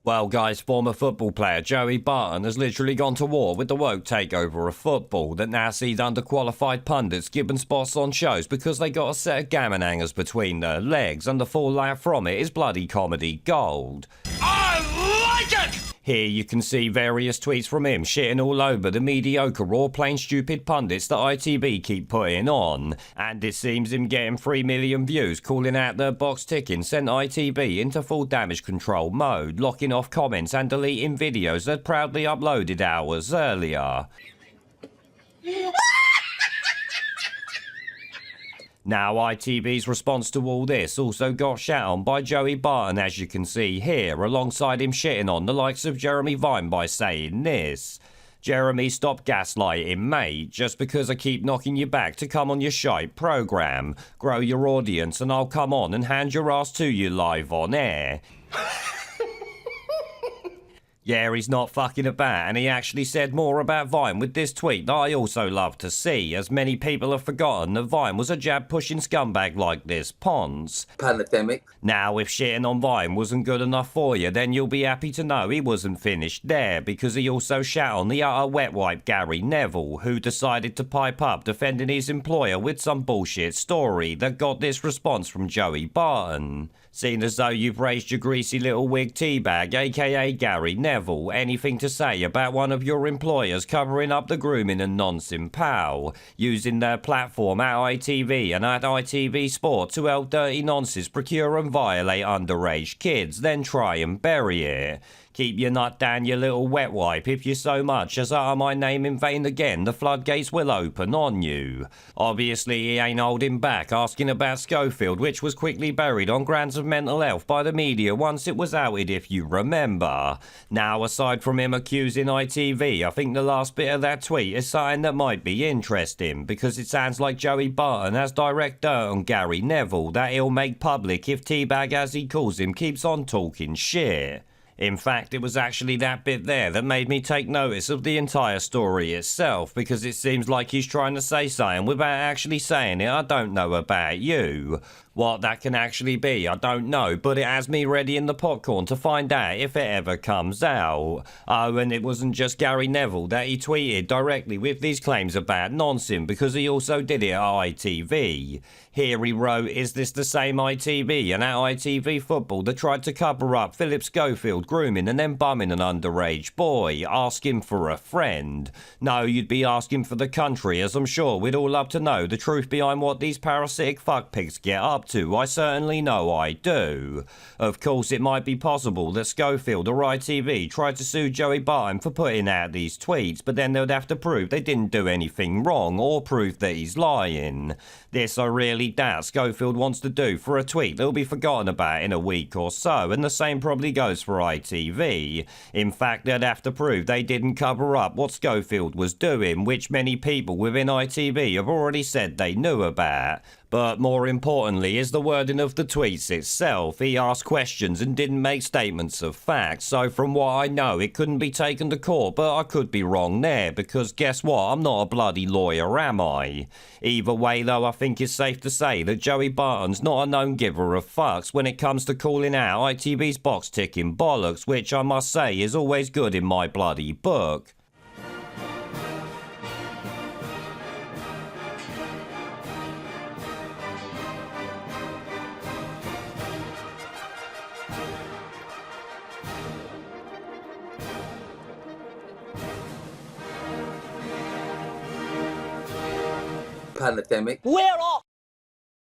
Well, guys, former football player Joey Barton has literally gone to war with the woke takeover of football that now sees underqualified pundits given spots on shows because they got a set of gammon hangers between their legs, and the fallout from it is bloody comedy gold. I like it! Here you can see various tweets from him shitting all over the mediocre or plain stupid pundits that ITV keep putting on. And it seems him getting 3 million views calling out their box ticking sent ITV into full damage control mode, locking off comments and deleting videos they'd proudly uploaded hours earlier. Now, ITV's response to all this also got shat on by Joey Barton, as you can see here, alongside him shitting on the likes of Jeremy Vine by saying this. Jeremy, stop gaslighting, mate. Just because I keep knocking you back to come on your shite programme. Grow your audience and I'll come on and hand your ass to you live on air. Yeah, he's not fucking about, and he actually said more about Vine with this tweet that I also love to see, as many people have forgotten that Vine was a jab-pushing scumbag like this Pons. Pandemic. Now, if shitting on Vine wasn't good enough for you, then you'll be happy to know he wasn't finished there, because he also shat on the utter wet wipe Gary Neville, who decided to pipe up defending his employer with some bullshit story that got this response from Joey Barton. Seeing as though you've raised your greasy little wig teabag, aka Gary Neville, anything to say about one of your employers covering up the grooming and nonsense pow, using their platform at ITV and at ITV Sport to help dirty nonsense procure and violate underage kids, then try and bury it. Keep your nut down your little wet wipe. If you so much as utter my name in vain again, the floodgates will open on you. Obviously, he ain't holding back, asking about Schofield, which was quickly buried on grounds of mental health by the media once it was outed, if you remember. Now, aside from him accusing ITV, I think the last bit of that tweet is something that might be interesting, because it sounds like Joey Barton has direct dirt on Gary Neville that he'll make public if Teabag, as he calls him, keeps on talking shit. In fact, it was actually that bit there that made me take notice of the entire story itself, because it seems like he's trying to say something without actually saying it. I don't know about you. What that can actually be, I don't know, but it has me ready in the popcorn to find out if it ever comes out. Oh, and it wasn't just Gary Neville that he tweeted directly with these claims about nonsense, because he also did it at ITV. Here he wrote, is this the same ITV and at ITV Football that tried to cover up Philip Schofield grooming and then bumming an underage boy? Ask him for a friend. No, you'd be asking for the country, as I'm sure we'd all love to know the truth behind what these parasitic fuckpigs get up to. I certainly know I do. Of course, it might be possible that Schofield or ITV tried to sue Joey Barton for putting out these tweets, but then they'd have to prove they didn't do anything wrong or prove that he's lying. This I really doubt Schofield wants to do for a tweet that'll be forgotten about in a week or so, and the same probably goes for ITV. In fact, they'd have to prove they didn't cover up what Schofield was doing, which many people within ITV have already said they knew about. But more importantly is the wording of the tweets itself. He asked questions and didn't make statements of fact, so from what I know it couldn't be taken to court, but I could be wrong there, because guess what, I'm not a bloody lawyer, am I? Either way though, I think it's safe to say that Joey Barton's not a known giver of fucks when it comes to calling out ITV's box ticking bollocks, which I must say is always good in my bloody book. Pandemic. We're off!